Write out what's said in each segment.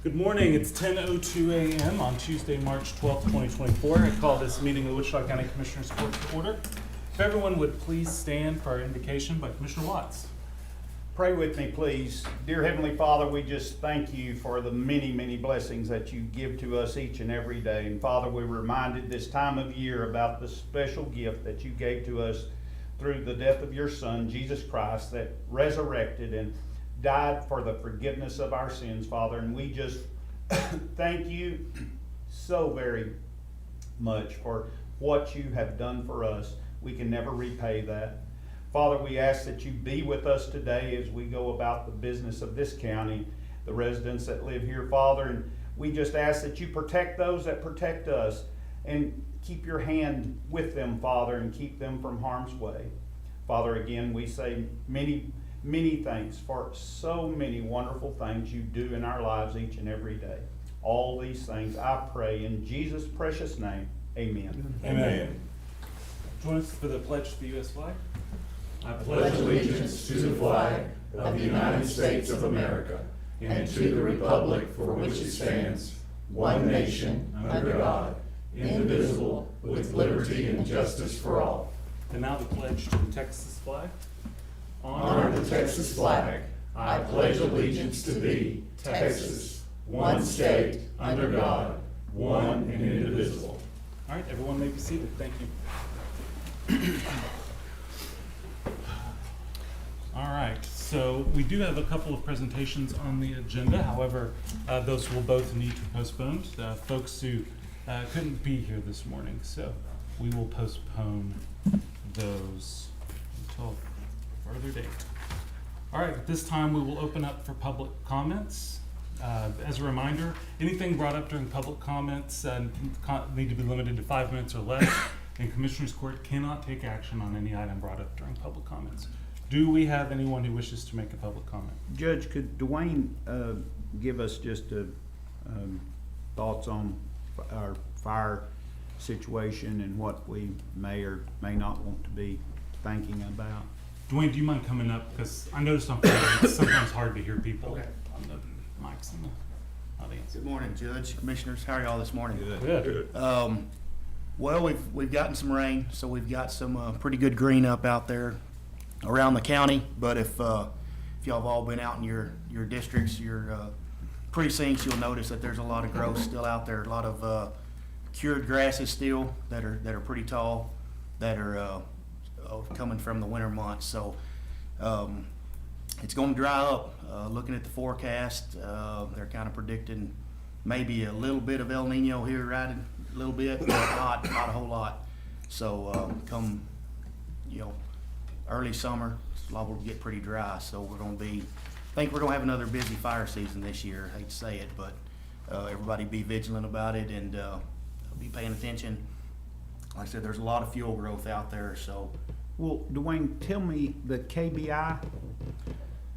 Good morning. It's 10:02 a.m. on Tuesday, March 12th, 2024. I call this meeting of the Wichita County Commissioners Court to order. If everyone would please stand for our invocation by Commissioner Watts. Pray with me, please. Dear Heavenly Father, we just thank you for the many, many blessings that you give to us each and every day. And Father, we're reminded this time of year about the special gift that you gave to us through the death of your Son, Jesus Christ, that resurrected and died for the forgiveness of our sins, Father. And we just thank you so very much for what you have done for us. We can never repay that. Father, we ask that you be with us today as we go about the business of this county, the residents that live here, Father. And we just ask that you protect those that protect us and keep your hand with them, Father, and keep them from harm's way. Father, again, we say many thanks for so many wonderful things you do in our lives each and every day. All these things I pray in Jesus' precious name. Amen. Amen. Join us for the pledge to the U.S. flag. I pledge allegiance to the flag of the United States of America and to the republic for which it stands, one nation, under God, indivisible, with liberty and justice for all. And now the pledge to the Texas flag. Honor the Texas flag. I pledge allegiance to thee, Texas, one state, under God, one and indivisible. All right, everyone may be seated. Thank you. All right, so we do have a couple of presentations on the agenda. However, those will both need to be postponed. Folks who couldn't be here this morning, so we will postpone those until a further date. All right, at this time we will open up for public comments. As a reminder, anything brought up during public comments need to be limited to 5 minutes or less, and Commissioners Court cannot take action on any item brought up during public comments. Do we have anyone who wishes to make a public comment? Judge, could Dwayne give us just thoughts on our fire situation and what we may or may not want to be thinking about? Dwayne, do you mind coming up? Because I noticed on Friday it's sometimes hard to hear people on the mics in the audience. Good morning, Judge, Commissioners. How are y'all this morning? Good. Well, we've gotten some rain, so we've got some pretty good green up out there around the county. But if y'all have all been out in your districts, your precincts, you'll notice that there's a lot of growth still out there. A lot of cured grasses still that are pretty tall, that are coming from the winter months. So it's going to dry up. Looking at the forecast, they're kind of predicting maybe a little bit of El Nino here, right? A little bit, but not a whole lot. So come, early summer, it's liable to get pretty dry. So we're going to I think we're going to have another busy fire season this year. I hate to say it, but everybody be vigilant about it and be paying attention. Like I said, there's a lot of fuel growth out there. So, Well, Dwayne, tell me the KBI.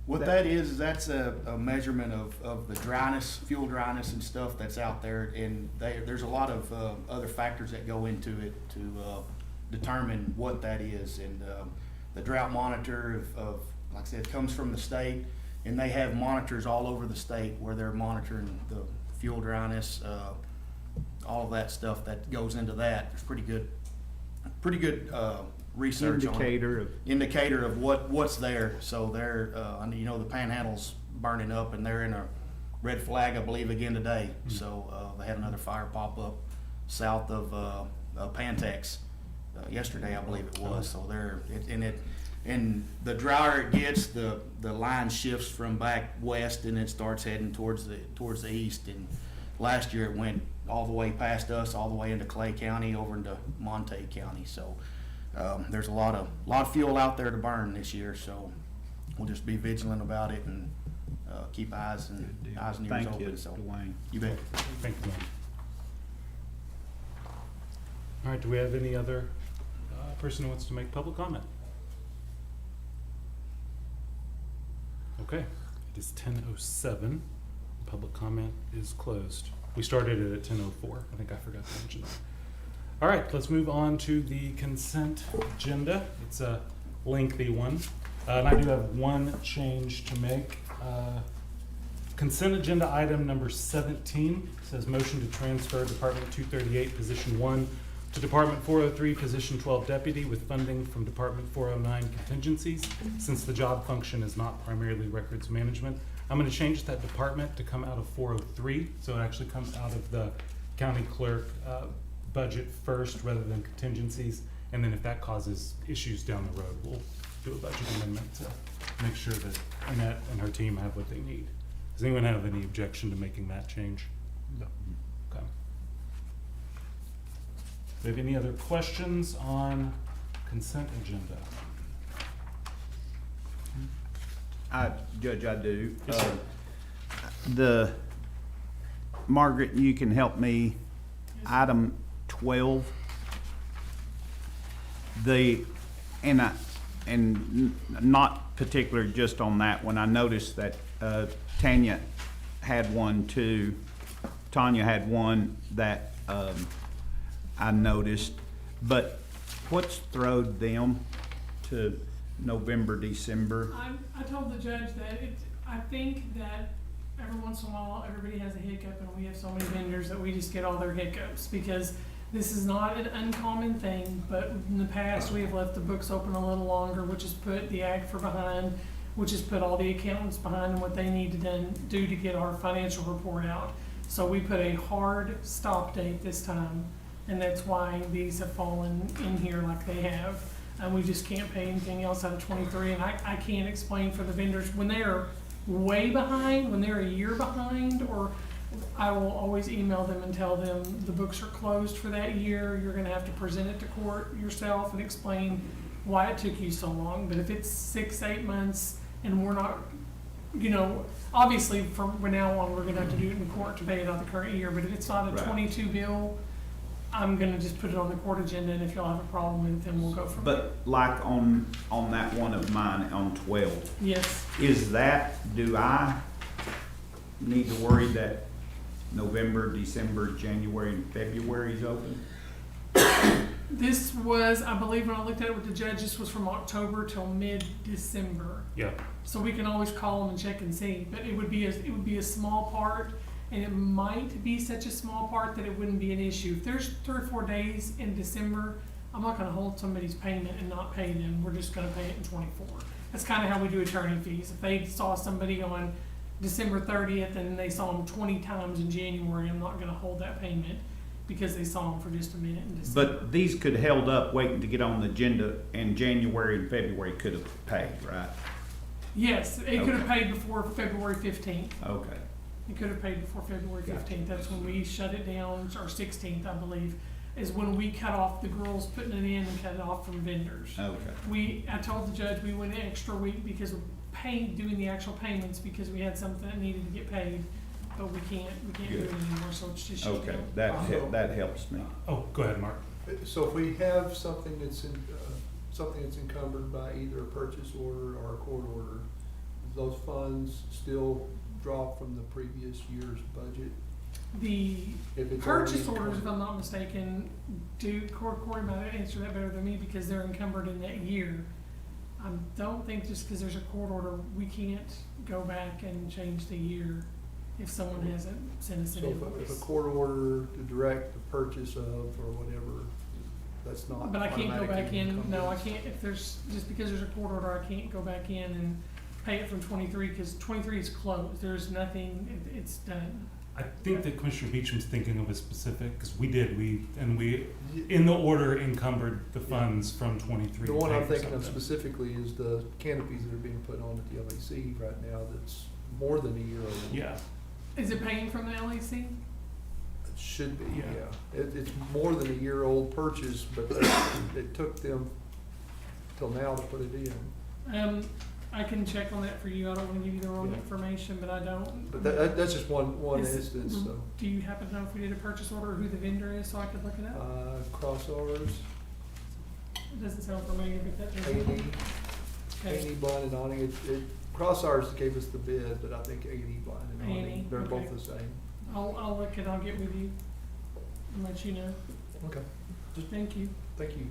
what that is that's a measurement of the dryness, fuel dryness and stuff that's out there. And there's a lot of other factors that go into it to determine what that is. And the drought monitor of, like I said, comes from the state, and they have monitors all over the state where they're monitoring the fuel dryness, all of that stuff that goes into that. There's pretty good research indicator of what's there. So they're the Panhandle's burning up, and they're in a red flag, I believe, again today. So they had another fire pop up south of Pantex yesterday, I believe it was. So and the drier it gets, the line shifts from back west, and it starts heading towards the east. And last year it went all the way past us, all the way into Clay County, over into Monte County. So there's a lot of fuel out there to burn this year. So we'll just be vigilant about it and keep eyes and ears Thank open. you, So Dwayne. you bet. Thank you, Dwayne. All right, do we have any other person who wants to make public comment? Okay, it is 10:07. Public comment is closed. We started it at 10:04. I think I forgot to mention that. All right, let's move on to the consent agenda. It's a lengthy one. And I do have one change to make. Consent agenda item number 17 says motion to transfer Department 238, Position 1 to Department 403, Position 12 Deputy with funding from Department 409 contingencies, since the job function is not primarily records management. I'm going to change that department to come out of 403, so it actually comes out of the county clerk budget first rather than contingencies. And then if that causes issues down the road, we'll do a budget amendment to make sure that Annette and her team have what they need. Does anyone have any objection to making that change? No. Okay. Do we have any other questions on consent agenda? Judge, I do. Yes, sir. Margaret, you can help me, item 12. And not particular just on that one, I noticed that Tanya had one too. Tanya had one that I noticed, but what's throwed them to November, December? I told the judge that I think that every once in a while, everybody has a hiccup, and we have so many vendors that we just get all their hiccups, because this is not an uncommon thing, but in the past, we have left the books open a little longer, which has put the AGFR behind, which has put all the accountants behind and what they need to do to get our financial report out. So we put a hard stop date this time, and that's why these have fallen in here like they have. And we just can't pay anything else out of 23, and I can't explain for the vendors, when they are way behind, when they're a year behind, or I will always email them and tell them the books are closed for that year, you're gonna have to present it to court yourself and explain why it took you so long. But if it's 6, 8 months and we're not, obviously from now on, we're gonna have to do it in court to pay it out the current year, but if it's not a Right. 22 bill, I'm gonna just put it on the court agenda, and if y'all have a problem with it, then we'll go from there. But like on that one of mine on 12, Yes, do I need to worry that November, December, January, and February is open? this was, I believe when I looked at it with the judge, this was from October till mid-December. Yeah. So we can always call them and check and see, but it would be a small part, and it might be such a small part that it wouldn't be an issue. If there's 3 or 4 days in December, I'm not gonna hold somebody's payment and not pay them, we're just gonna pay it in 24. That's kinda how we do attorney fees. If they saw somebody on December 30th and they saw them 20 times in January, I'm not gonna hold that payment because they saw them for just a minute in December. But these could have held up waiting to get on the agenda, and January and February could have paid, right? Yes, it could have Okay. paid before February 15th. Okay. It could have paid before February 15th. That's when we shut it down, or 16th, I believe, is when we cut off the girls putting it in and cut it off from vendors. Okay. I told the judge we went an extra week because of doing the actual payments, because we had something that needed to get paid, but we can't do Good. it anymore, so it's just. Okay, that helps me. Oh, go ahead, Mark. So if we have something that's encumbered by either a purchase order or a court order, those funds still drop from the previous year's budget? The If it's purchase already orders, if I'm encumbered? not mistaken, Corey might answer that better than me, because they're encumbered in that year. I don't think just because there's a court order, we can't go back and change the year if someone hasn't sent us an So if a invoice. court order to direct the purchase of or whatever, that's not But I can't go back automatically in, encumbered? no, I can't, just because there's a court order, I can't go back in and pay it from 23, because 23 is closed, there's nothing, it's done. I think that Commissioner Beecham's thinking of a specific, because we in the order encumbered the funds from 23. The to one pay I'm for thinking of something. specifically is the canopies that are being put on at the LAC right now that's more than a year old. Yeah, Is it paying from the LAC? It should be, Yeah. yeah. It's more than a year old purchase, but it took them till now to put it in. I can check on that for you, I don't wanna give you the wrong Yeah. information, but I don't. But that's just one instance, so. Do you happen to know if we did a purchase order or who the vendor is, so I could look it up? Cross R's, It doesn't sound familiar, but that A&E, doesn't. Okay. A&E Blind and Awning. Cross R's gave us the bid, but I think A&E Blind and A&E, Awning, they're okay. both the same. I'll look and I'll get with you and let you know. Okay, Thank you. thank you.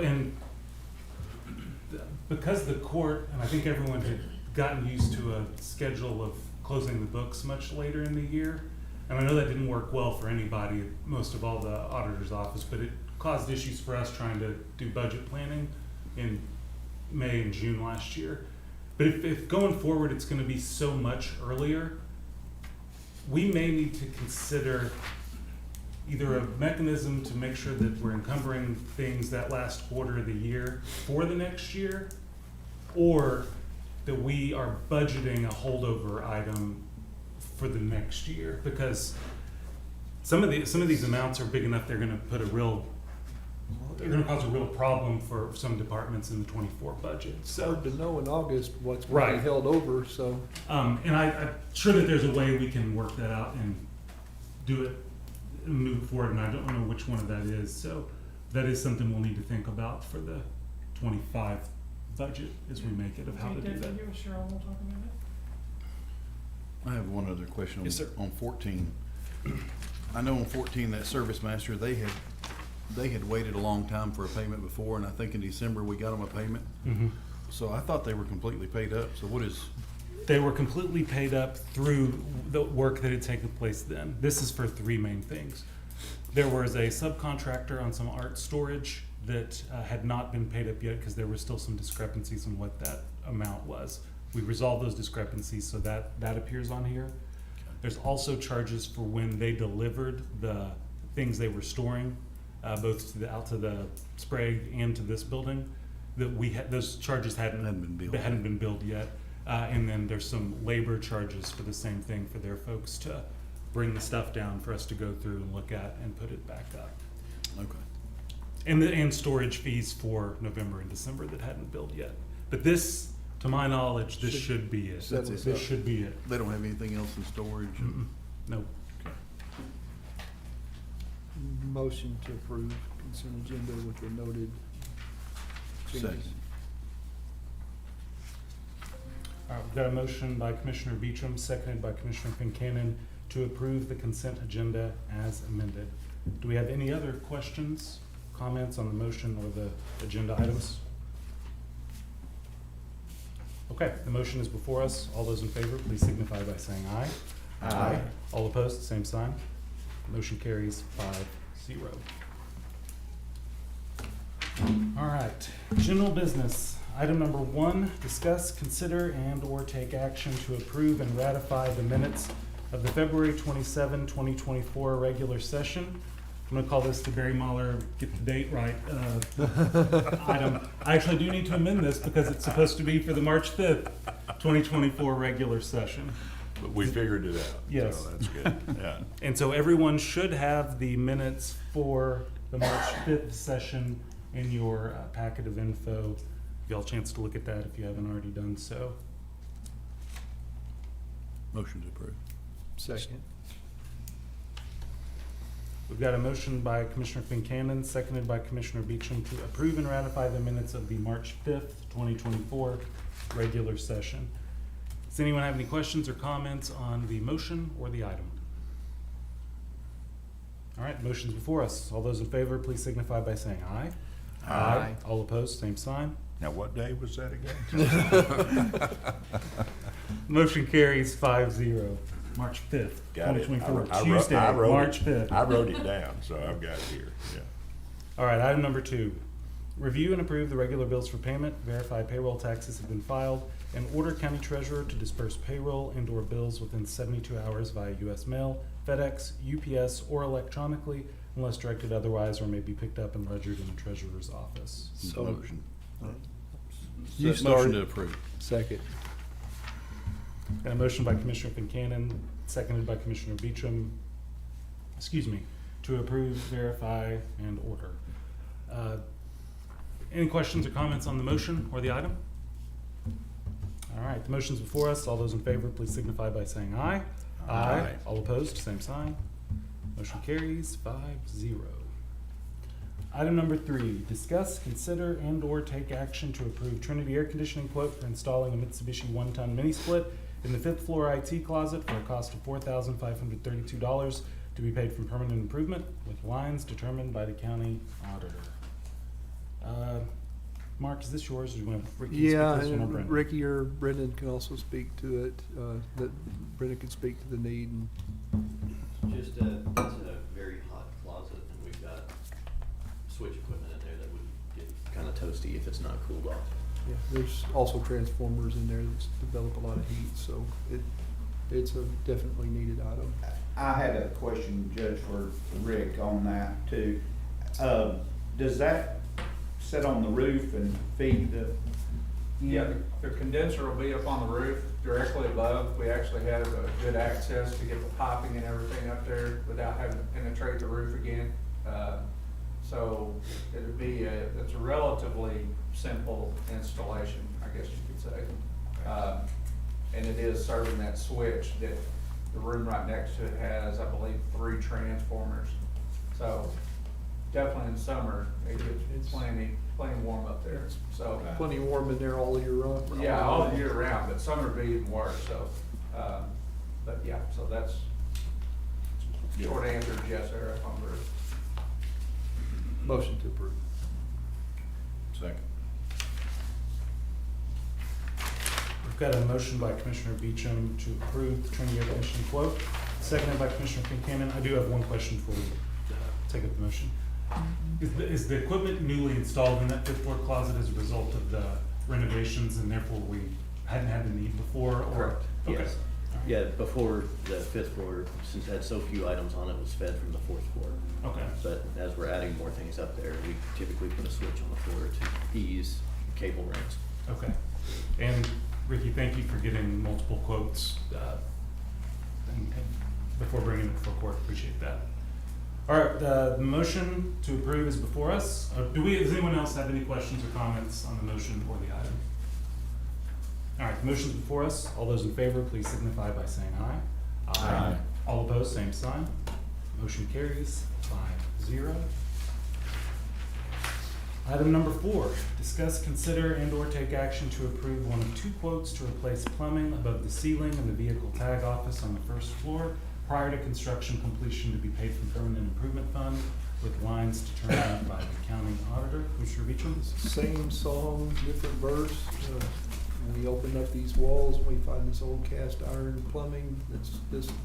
and because the court, and I think everyone had gotten used to a schedule of closing the books much later in the year. And I know that didn't work well for anybody, most of all the auditor's office, but it caused issues for us trying to do budget planning in May and June last year. But if going forward it's gonna be so much earlier, we may need to consider either a mechanism to make sure that we're encumbering things that last quarter of the year for the next year, or that we are budgeting a holdover item for the next year, because some of these amounts are big enough they're gonna cause a real problem for some departments in the '24 budget. It's So, hard to know in August what's being Right. held over, so. and I'm sure that there's a way we can work that out and do it and move forward, and I don't know which one of that is. So that is something we'll need to think about for the '25 budget as we make it, of how to Okay, do that. definitely give us Cheryl, we'll talk about it. I have one other question Yes, sir. on 14. I know on 14, that Service Master, they had waited a long time for a payment before, and I think in December we got them a payment. Mhm. So I thought they were completely paid up. So what is, They were completely paid up through the work that had taken place then. This is for three main things. There was a subcontractor on some art storage that had not been paid up yet because there were still some discrepancies on what that amount was. We resolved those discrepancies, so that appears on here. There's also charges for when they delivered the things they were storing, both out to the Sprague and to this building, that those charges hadn't been billed yet. And then there's some labor charges for the same thing for their folks to bring the stuff down for us to go through and look at and put it back up. okay. And storage fees for November and December that hadn't billed yet. But this, to my knowledge, this should be it. Settle This it up. should be it. They don't have anything else in storage? Mm-mm. Nope. Motion to approve consent agenda with the noted changes. Second. All right, we've got a motion by Commissioner Beecham, seconded by Commissioner Fincannon, to approve the consent agenda as amended. Do we have any other questions, comments on the motion or the agenda items? Okay, the motion is before us. All those in favor, please signify by saying aye. Aye. All opposed, same sign. Motion carries 5-0. All right, general business. Item number 1, discuss, consider, and/or take action to approve and ratify the minutes of the February 27, 2024 regular session. I'm gonna call this the Barry Mahler get the date right item. I actually do need to amend this because it's supposed to be for the March 5th, 2024 regular session. But we figured it out. Yes. So that's good, yeah. And so everyone should have the minutes for the March 5th session in your packet of info. Give y'all a chance to look at that if you haven't already done so. Motion to approve. Second. We've got a motion by Commissioner Fincannon, seconded by Commissioner Beecham to approve and ratify the minutes of the March 5th, 2024 regular session. Does anyone have any questions or comments on the motion or the item? All right, motion's before us. All those in favor, please signify by saying aye. Aye. All opposed, same sign. Now, what day was that again? Motion carries 5-0. March 5th, Got it. 2024, I wrote- Tuesday, I wrote March it. 5th. I wrote it down, so I've got it here, yeah. All right, item number 2. Review and approve the regular bills for payment, verify payroll taxes have been filed, and order county treasurer to disperse payroll and/or bills within 72 hours via U.S. mail, FedEx, UPS, or electronically, unless directed otherwise, or may be picked up and ledgered in the treasurer's office. So- Motion. You Motion started. to approve. Second. Got a motion by Commissioner Fincannon, seconded by Commissioner Beecham, to approve, verify, and order. Any questions or comments on the motion or the item? All right, the motion's before us. All those in favor, please signify by saying aye. Aye. All opposed, same sign. Motion carries 5-0. Item number 3, discuss, consider, and/or take action to approve Trinity Air Conditioning quote for installing a Mitsubishi 1-ton mini split in the 5th floor IT closet for a cost of $4,532 to be paid from permanent improvement with lines determined by the county auditor. Mark, is this yours, or do you want Ricky to Yeah, speak to this one, or and Brendan? Ricky or Brendan can also speak to it, that Brendan can speak to the need and Just, it's a very hot closet, and we've got switch equipment in there that would get kinda toasty if it's not cooled off. yeah, there's also transformers in there that develop a lot of heat, so it's a definitely needed item. I had a question, Judge, for Rick on that too. Does that sit on the roof and feed the? Yeah, the condenser will be up on the roof directly above. We actually have good access to get the piping and everything up there without having to penetrate the roof again. So it'd be it's a relatively simple installation, I guess you could say. And it is serving that switch that the room right next to it has, I believe, 3 transformers. So definitely in summer, it gets plenty warm up there, so. Plenty warm in there all year round. Yeah, all year round, but summer would be even worse, so, but yeah, so that's, short answer is yes, sir, up on the roof. Motion to approve. Second. We've got a motion by Commissioner Beecham to approve the training air conditioning quote, seconded by Commissioner Kincannon. I do have one question before we take up the motion. Is the equipment newly installed in that fifth floor closet as a result of the renovations, and therefore we hadn't had the need before, or? Correct, Okay. yes. Yeah, before the 5th floor, since it had so few items on it, was fed from the 4th floor. Okay. But as we're adding more things up there, we typically put a switch on the floor to ease cable runs. Okay. And Ricky, thank you for getting multiple quotes, and before bringing it before court. Appreciate that. All right, the motion to approve is before us. Does anyone else have any questions or comments on the motion or the item? All right, the motion's before us. All those in favor, please signify by saying aye. Aye. All opposed, same sign. Motion carries 5-0. Item number 4, discuss, consider, and/or take action to approve one of 2 quotes to replace plumbing above the ceiling in the vehicle tag office on the 1st floor prior to construction completion, to be paid from permanent improvement fund, with lines determined by the county auditor. Commissioner Beecham? Same song, different verse. When we open up these walls, we find this old cast iron plumbing. In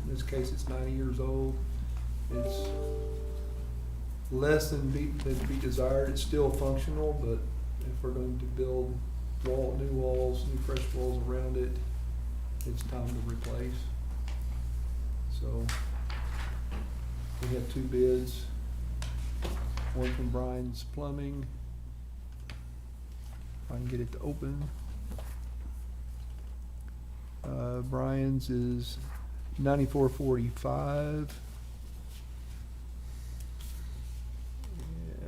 this case, it's 90 years old. It's less than be desired. It's still functional, but if we're going to build new walls, new fresh walls around it, it's time to replace. So we have 2 bids. One from Brian's Plumbing. If I can get it to open. Brian's is $94.45.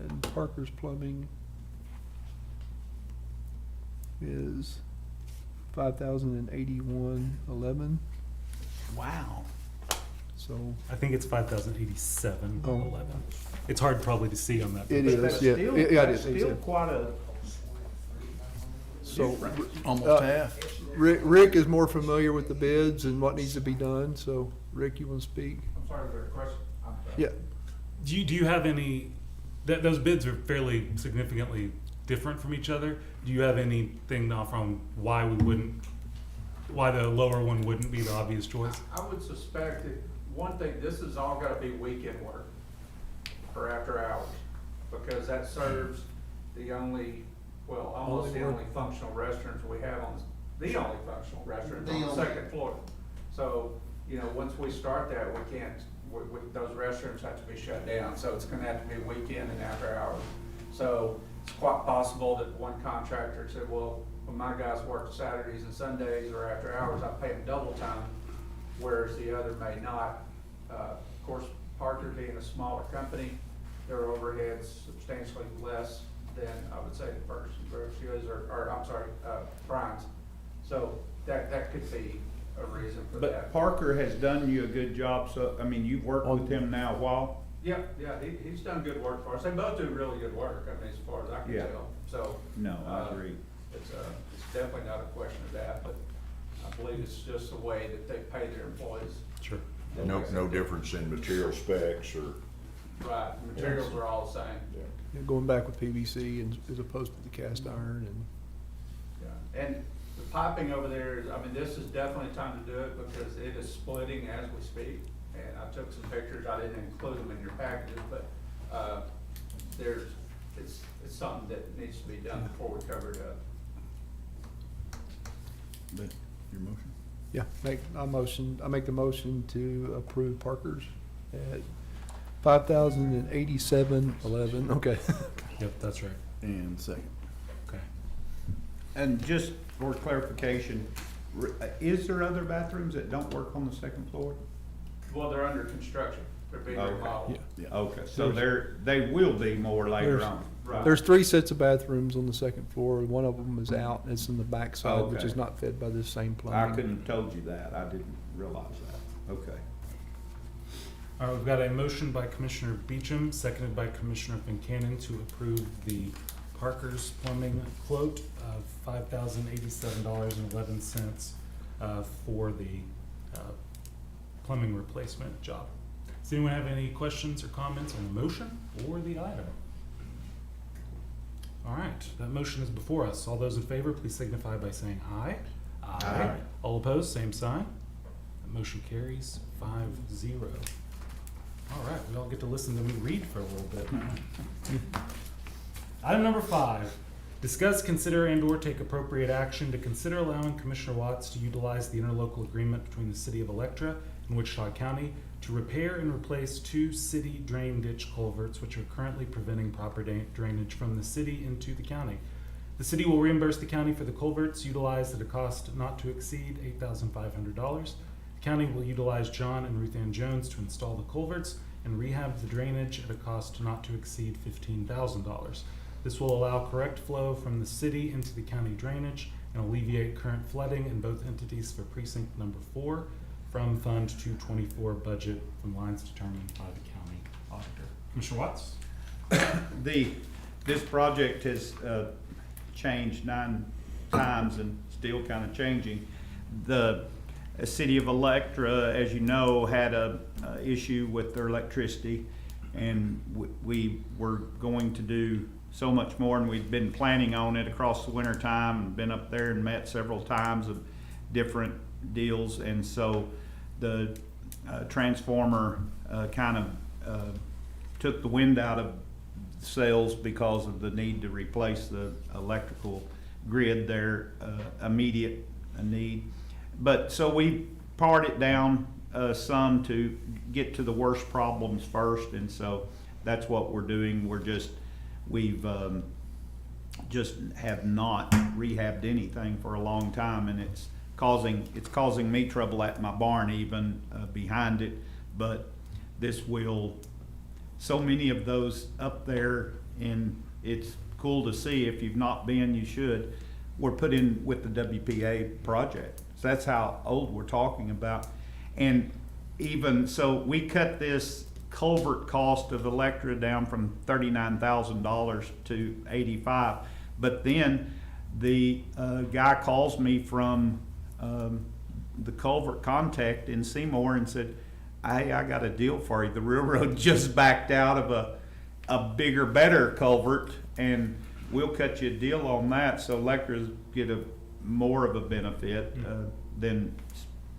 And Parker's Plumbing is $5,081.11. Wow. So I think it's 5,087.11. Oh. It's hard probably to see on that. It But is, that's yeah. still- Yeah, it that's is, still it's a- quite a So difference. Almost half. Rick is more familiar with the bids and what needs to be done. So Rick, you want to speak? I'm sorry, was there a question? I'm sorry. Yeah. Do you have any, those bids are fairly significantly different from each other. Do you have anything to offer on why the lower one wouldn't be the obvious choice? I would suspect that one thing, this has all gotta be weekend work or after hours, because that serves the only, well, almost the only functional restrooms we have the only functional restrooms on the 2nd floor. So, once we start that, we can't, those restrooms have to be shut down, so it's gonna have to be weekend and after hours. So it's quite possible that one contractor said, well, when my guys work Saturdays and Sundays or after hours, I pay them double time, whereas the other may not. Of course, Parker being a smaller company, their overhead's substantially less than, I would say, the Ferguson Groceries or I'm sorry, Brian's. So that could be a reason for But that. Parker has done you a good job, so, I mean, you've worked with him now a while. Yeah, he's done good work for us. They both do really good work, I mean, as far as I can Yeah. tell. So. No, I agree. It's definitely not a question of that, but I believe it's just the way that they pay their employees. Sure. No difference in material specs or Right, the materials are all the same. Yeah, going back with PVC and as opposed to the cast iron and. Yeah. And the piping over there is, I mean, this is definitely time to do it because it is splitting as we speak. And I took some pictures, I didn't include them in your packages, but, it's something that needs to be done before we cover it up. But your motion? Yeah, I make the motion to approve Parker's at $5,087.11, okay. Yep, that's right. And second. Okay. And just for clarification, is there other bathrooms that don't work on the second floor? Well, they're under construction, they're being Okay. remodeled. Yeah. Okay, so they will be more later on. Right. There's 3 sets of bathrooms on the second floor, one of them is out, it's in the back side, which is Okay. not fed by this same I plumbing. couldn't have told you that, I didn't realize that, okay. All right, we've got a motion by Commissioner Beecham, seconded by Commissioner Fincannon to approve the Parker's Plumbing quote of $5,087.11 for the plumbing replacement job. Does anyone have any questions or comments on the motion or the item? All right, that motion is before us. All those in favor, please signify by saying aye. Aye. All opposed, same sign. That motion carries 5-0. All right, we all get to listen to me read for a little bit now. Item number 5, discuss, consider, and/or take appropriate action to consider allowing Commissioner Watts to utilize the interlocal agreement between the City of Electra and Wichita County to repair and replace 2 city drain ditch culverts which are currently preventing proper drainage from the city into the county. The city will reimburse the county for the culverts utilized at a cost not to exceed $8,500. The county will utilize John and Ruth Ann Jones to install the culverts and rehab the drainage at a cost not to exceed $15,000. This will allow correct flow from the city into the county drainage and alleviate current flooding in both entities for precinct number 4 from Fund 224 budget from lines determined by the county auditor. Commissioner Watts? This project has changed 9 times and still kind of changing. The city of Electra, as you know, had a issue with their electricity, and we were going to do so much more, and we'd been planning on it across the winter time and been up there and met several times of different deals. And so the transformer kind of took the wind out of sails because of the need to replace the electrical grid there, immediate need. But so we pared it down some to get to the worst problems first, and so that's what we're doing. We've just have not rehabbed anything for a long time, and it's causing me trouble at my barn even behind it. But this will, so many of those up there, and it's cool to see. If you've not been, you should. We're put in with the WPA project. So that's how old we're talking about. And even so, we cut this culvert cost of Electra down from $39,000 to $85,000. But then the guy calls me from the culvert contact in Seymour and said, "Hey, I got a deal for you. The railroad just backed out of a bigger, better culvert, and we'll cut you a deal on that." So Electra's get more of a benefit than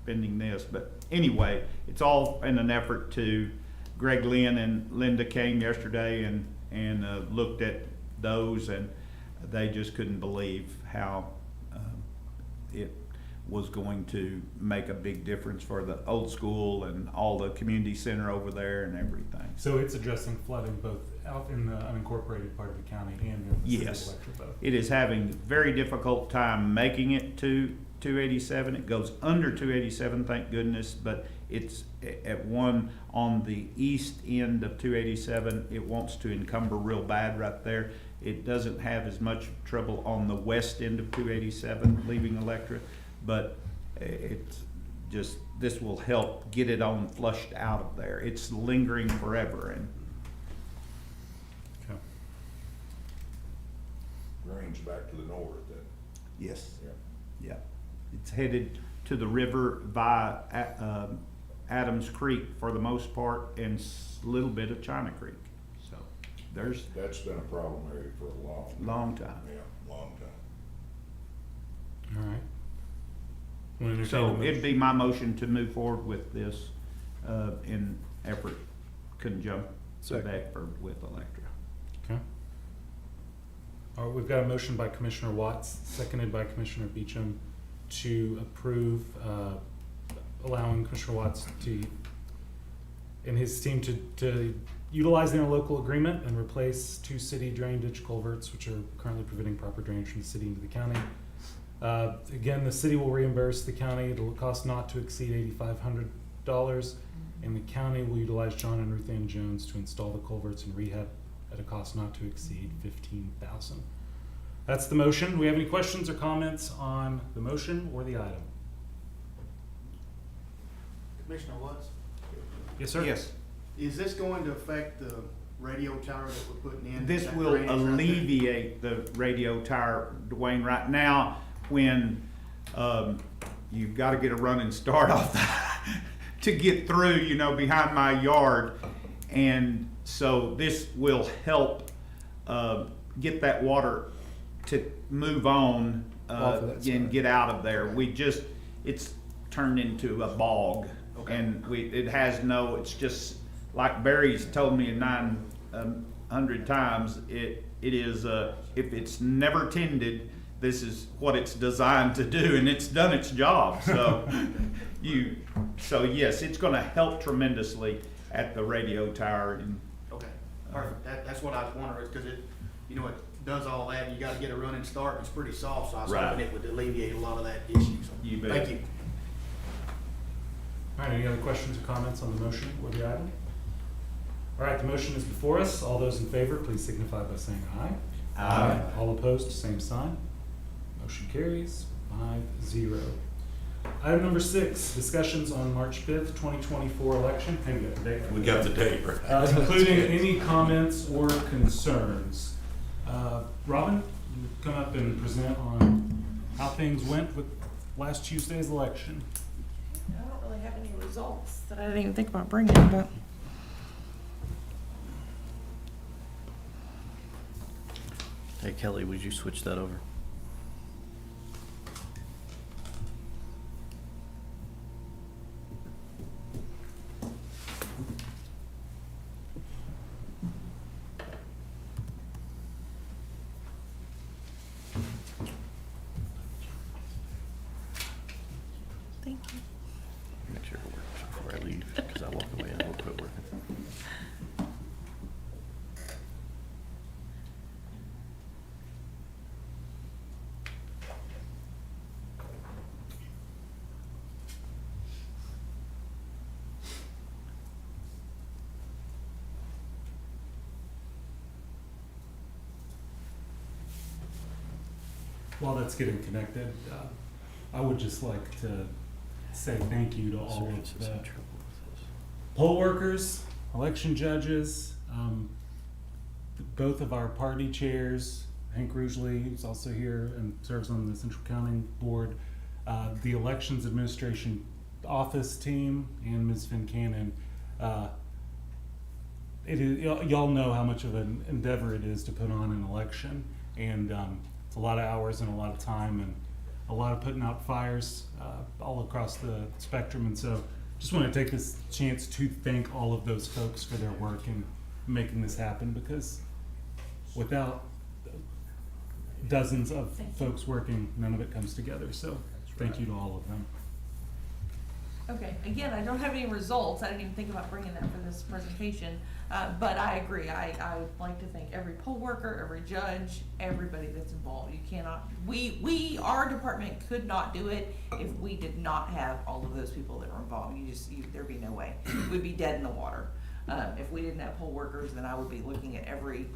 spending this. But anyway, it's all in an effort to. Greg Lynn and Linda came yesterday and looked at those, and they just couldn't believe how it was going to make a big difference for the old school and all the community center over there and everything. So it's addressing flooding both out in the unincorporated part of the county and in the city Yes. of Electra both. It is having very difficult time making it to 287. It goes under 287, thank goodness, but it's at one on the east end of 287. It wants to encumber real bad right there. It doesn't have as much trouble on the west end of 287 leaving Electra, but it's just, this will help get it on flushed out of there. It's lingering forever. And Okay. Range back to the north then. yes, Yeah. yeah, it's headed to the river via Adams Creek for the most part, and a little bit of China Creek. So there's That's been a problem area for a long time. long time. All right. Wanna entertain a So motion? it'd be my motion to move forward with this, in effort conjunct Second. Beckford with Electra. Okay. All right, we've got a motion by Commissioner Watts, seconded by Commissioner Beecham, to approve, allowing Commissioner Watts to, and his team to utilize their local agreement and replace 2 city drain ditch culverts, which are currently preventing proper drainage from the city into the county. Again, the city will reimburse the county. It'll cost not to exceed $8,500, and the county will utilize John and Ruth Ann Jones to install the culverts and rehab at a cost not to exceed $15,000. That's the motion. Do we have any questions or comments on the motion or the item? Commissioner Watts, Yes, sir? Yes, is this going to affect the radio tower that we're putting in? this That will drainage right there? alleviate the radio tower, Dwayne, right now, when, you've gotta get a running start off to get through, you know, behind my yard. And so this will help, get that water to move on, Off of that and side. get out of there. It's turned into a bog. Okay. And it has no, it's just, like Barry's told me 900 times, it is, if it's never tended, this is what it's designed to do, and it's done its job. So so yes, it's gonna help tremendously at the radio tower. And Okay, perfect. That's what I was wondering, because it does all that, and you gotta get a running start, and it's pretty soft, so I was Right. hoping it would alleviate a lot of that issue. So, You bet. Thank you. All right, any other questions or comments on the motion or the item? All right, the motion is before us. All those in favor, please signify by saying aye. Aye. All opposed, same sign. Motion carries 5-0. Item number 6, discussions on March 5th, 2024 election. Hey, we got the date. We got the date right. Including any comments or concerns. Robin, you come up and present on how things went with last Tuesday's election. I don't really have any results that I didn't even think about bringing, but. Hey Kelly, would you switch that over? Thank you. Make sure it works before I leave, because I walk away and it will quit working. While that's getting connected, I would just like to say thank you to all of the poll workers, election judges, both of our party chairs, Hank Rugeley, who's also here and serves on the Central County Board, the Elections Administration Office team, and Ms. Fincannon. It is, y'all know how much of an endeavor it is to put on an election, and it's a lot of hours and a lot of time and a lot of putting out fires all across the spectrum. And so just want to take this chance to thank all of those folks for their work in making this happen, because without dozens of folks working, none of it comes together. So thank you to all of them. Okay, again, I don't have any results. I didn't even think about bringing that for this presentation. But I agree. I like to thank every poll worker, every judge, everybody that's involved. You cannot, our department could not do it if we did not have all of those people that were involved. There'd be no way. We'd be dead in the water. If we didn't have poll workers, then I would be looking at every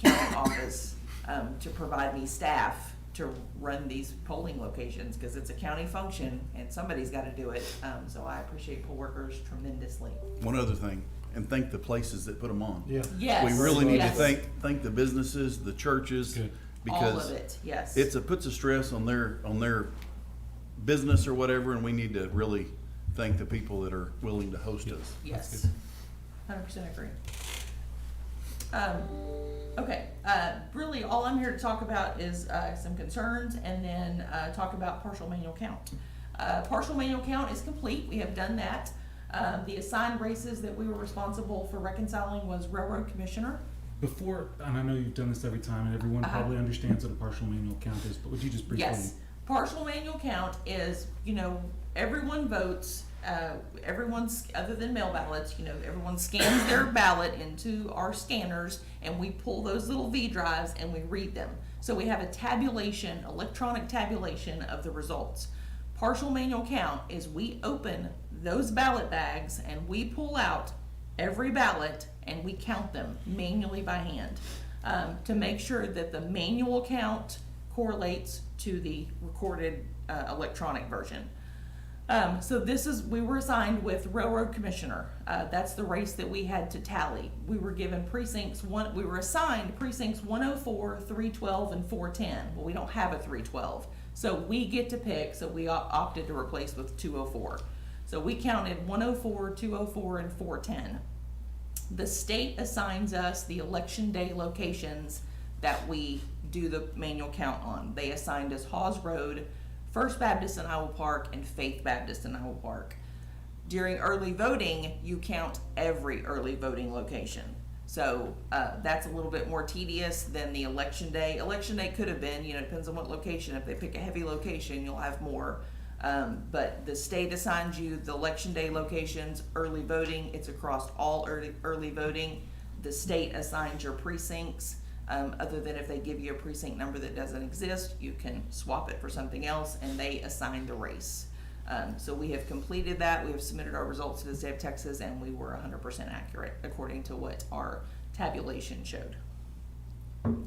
county office to provide me staff to run these polling locations, because it's a county function and somebody's got to do it. So I appreciate poll workers tremendously. One other thing, and thank the places that put them on. Yeah. Yes. We really need to yes. thank the businesses, the churches, Good. All of because it, yes. puts a stress on their business or whatever, and we need to really thank the people that are willing to host us. Yes, 100% agree. Okay, really all I'm here to talk about is some concerns and then talk about partial manual count. Partial manual count is complete, we have done that. The assigned races that we were responsible for reconciling was railroad commissioner. Before, and I know you've done this every time, and everyone probably understands what a partial manual count is, but would you just briefly? Yes, partial manual count is, everyone votes, everyone's, other than mail ballots, everyone scans their ballot into our scanners and we pull those little V drives and we read them. So we have a tabulation, electronic tabulation of the results. Partial manual count is we open those ballot bags and we pull out every ballot and we count them manually by hand to make sure that the manual count correlates to the recorded electronic version. So we were assigned with railroad commissioner. That's the race that we had to tally. We were given we were assigned precincts 104, 312, and 410. Well, we don't have a 312. So we get to pick, so we opted to replace with 204. So we counted 104, 204, and 410. The state assigns us the election day locations that we do the manual count on. They assigned us Hawes Road, First Baptist in Iowa Park, and Faith Baptist in Iowa Park. During early voting, you count every early voting location. So that's a little bit more tedious than the election day. Election day could have been, depends on what location. If they pick a heavy location, you'll have more. But the state assigns you the election day locations, early voting, it's across all early voting. The state assigns your precincts, other than if they give you a precinct number that doesn't exist, you can swap it for something else, and they assign the race. So we have completed that, we have submitted our results to the state of Texas, and we were 100% accurate according to what our tabulation showed.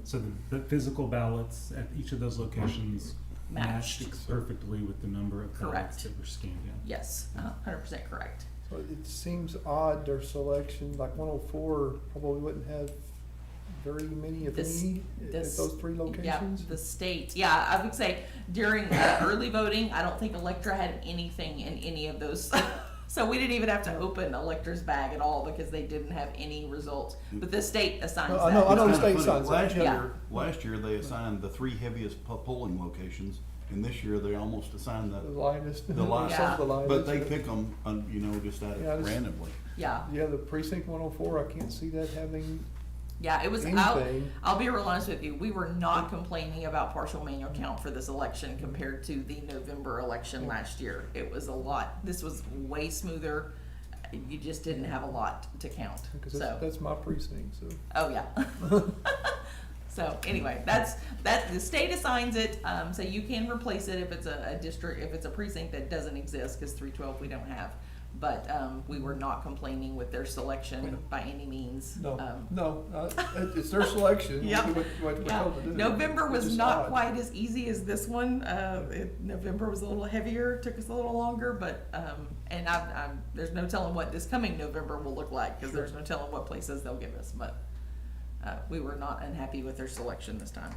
So the physical ballots at each of those locations Matched. matched perfectly with the number of Correct. ballots that were scanned in. Yes, 100% correct. So it seems odd, their selection, like 104 probably wouldn't have very many, if any, at those three locations? Yeah, the state, I would say during early voting, I don't think Electra had anything in any of those. So we didn't even have to open Electra's bag at all because they didn't have any results. But the state assigns No, that. I know the It's state kinda funny. signs that. Last year they assigned the 3 heaviest polling locations, and this year they almost assigned The the, Linus. The Linus. Some of the Linus. but they pick them, just at Yeah, it just- randomly. Yeah, Yeah, the precinct 104, I can't see that having it was, anything. I'll be real honest with you, we were not complaining about partial manual count for this election compared to the November election last year. It was a lot, this was way smoother, you just didn't have a lot to count, Because so. that's my precinct, so. Oh, yeah. So anyway, that's the state assigns it, so you can replace it if it's a district, if it's a precinct that doesn't exist, because 312 we don't have. But we were not complaining with their selection by any means. It's their selection. Yep. What we're Yeah, told to do. November It's was just not odd. quite as easy as this one. November was a little heavier, took us a little longer, but and there's no telling what this coming November will look like because there's no telling what places they'll give us. But we were not unhappy with their selection this time.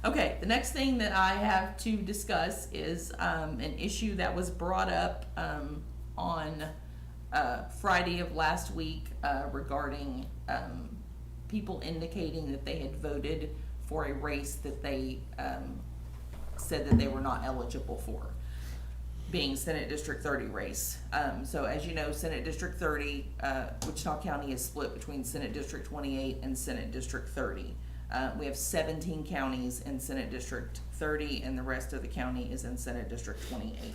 Okay, the next thing that I have to discuss is an issue that was brought up on Friday of last week regarding people indicating that they had voted for a race that they said that they were not eligible for, being Senate District 30 race. So as you know, Senate District 30, Wichita County is split between Senate District 28 and Senate District 30. We have 17 counties in Senate District 30, and the rest of the county is in Senate District 28.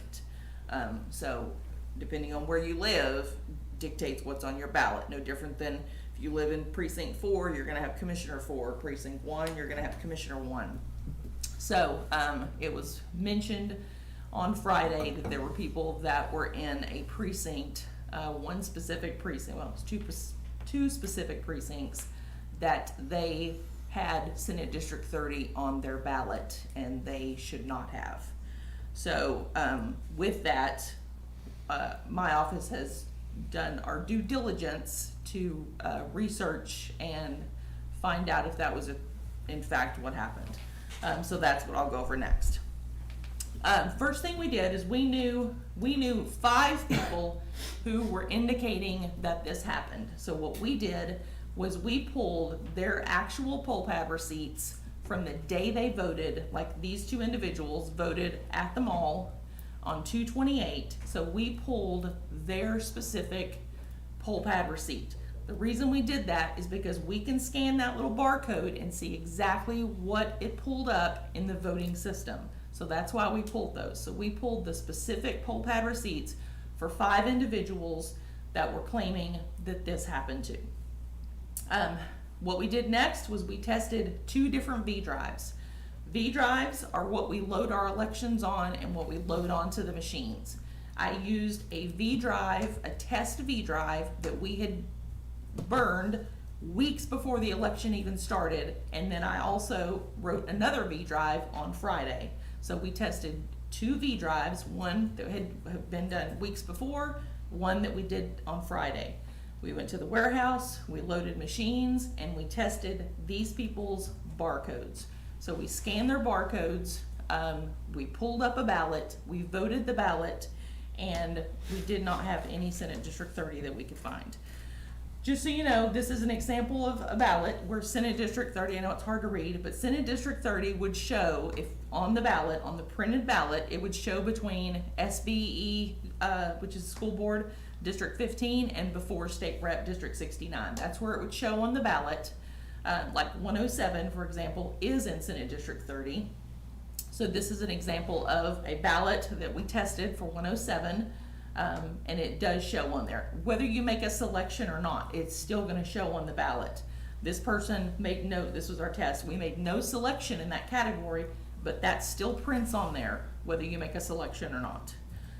So depending on where you live, dictates what's on your ballot. No different than if you live in Precinct 4, you're gonna have Commissioner 4. Precinct 1, you're gonna have Commissioner 1. So it was mentioned on Friday that there were people that were in a precinct, one specific precinct, well, it was two specific precincts that they had Senate District 30 on their ballot, and they should not have. So with that, my office has done our due diligence to research and find out if that was in fact what happened. So that's what I'll go over next. First thing we did is we knew 5 people who were indicating that this happened. So what we did was we pulled their actual poll pad receipts from the day they voted, like these 2 individuals voted at the mall on 2/28. So we pulled their specific poll pad receipt. The reason we did that is because we can scan that little barcode and see exactly what it pulled up in the voting system. So that's why we pulled those. So we pulled the specific poll pad receipts for 5 individuals that were claiming that this happened to. What we did next was we tested 2 different V drives. V drives are what we load our elections on and what we load onto the machines. I used a V drive, a test V drive that we had burned weeks before the election even started, and then I also wrote another V drive on Friday. So we tested 2 V drives, one that had been done weeks before, one that we did on Friday. We went to the warehouse, we loaded machines, and we tested these people's barcodes. So we scanned their barcodes, we pulled up a ballot, we voted the ballot, and we did not have any Senate District 30 that we could find. Just so you know, this is an example of a ballot where Senate District 30, I know it's hard to read, but Senate District 30 would show, if on the ballot, on the printed ballot, it would show between SBE, which is School Board, District 15, and before State Rep District 69. That's where it would show on the ballot. Like 107, for example, is in Senate District 30. So this is an example of a ballot that we tested for 107. And it does show on there. Whether you make a selection or not, it's still gonna show on the ballot. This person made no, this was our test, we made no selection in that category, but that still prints on there, whether you make a selection or not.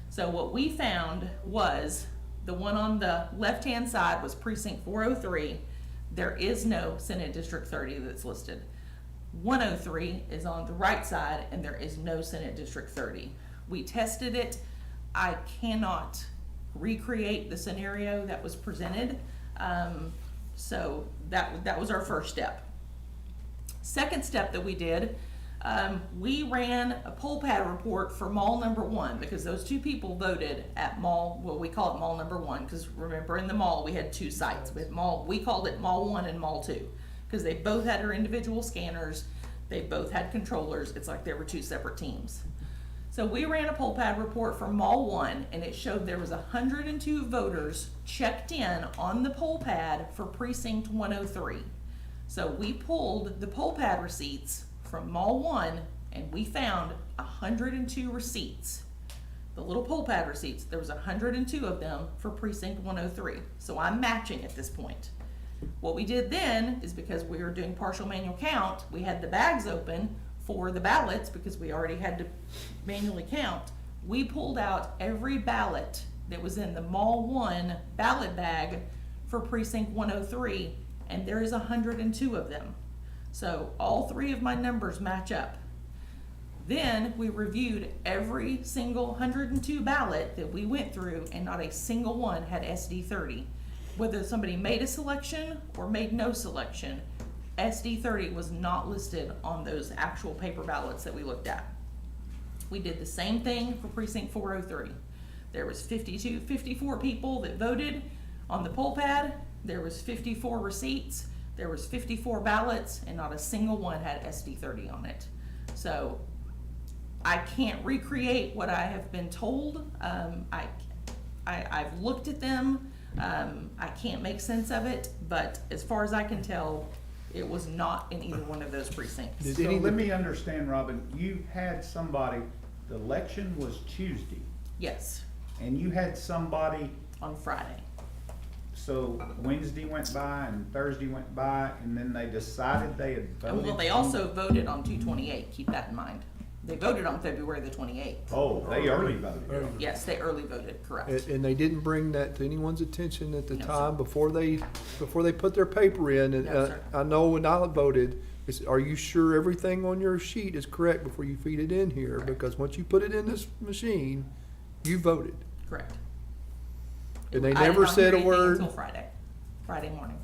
So what we found was, the one on the left-hand side was precinct 403. There is no Senate District 30 that's listed. 103 is on the right side, and there is no Senate District 30. We tested it. I cannot recreate the scenario that was presented. So that was our first step. Second step that we did, we ran a poll pad report for mall number 1, because those 2 people voted at mall, well, we call it mall number 1, because remember in the mall we had 2 sites. We called it mall 1 and mall 2, because they both had their individual scanners, they both had controllers. It's like there were 2 separate teams. So we ran a poll pad report for Mall 1, and it showed there was 102 voters checked in on the poll pad for precinct 103. So we pulled the poll pad receipts from Mall 1, and we found 102 receipts. The little poll pad receipts, there was 102 of them for precinct 103. So I'm matching at this point. What we did then is, because we were doing partial manual count, we had the bags open for the ballots, because we already had to manually count. We pulled out every ballot that was in the Mall 1 ballot bag for precinct 103, and there is 102 of them. So all 3 of my numbers match up. Then we reviewed every single 102 ballot that we went through, and not a single one had SD30. Whether somebody made a selection or made no selection, SD30 was not listed on those actual paper ballots that we looked at. We did the same thing for precinct 403. There was 54 people that voted on the poll pad. There was 54 receipts. There was 54 ballots, and not a single one had SD30 on it. So I can't recreate what I have been told. I've looked at them. I can't make sense of it, but as far as I can tell, it was not in either one of those precincts. So let me understand, Robin, you had somebody, the election was Tuesday, Yes, and you had somebody, on Friday. so Wednesday went by and Thursday went by, and then they decided they had voted. Well, they also voted on 2/28, keep that in mind. They voted on February the 28th. Oh, they early voted. Yes, they early voted, correct. And they didn't bring that to anyone's attention at the No, time sir. before they put their paper in. And No, sir. I know when I voted, are you sure everything on your sheet is correct before you feed it in here? Correct. Because once you put it in this machine, you voted. Correct. And they I did never not said hear a word. Until Friday morning.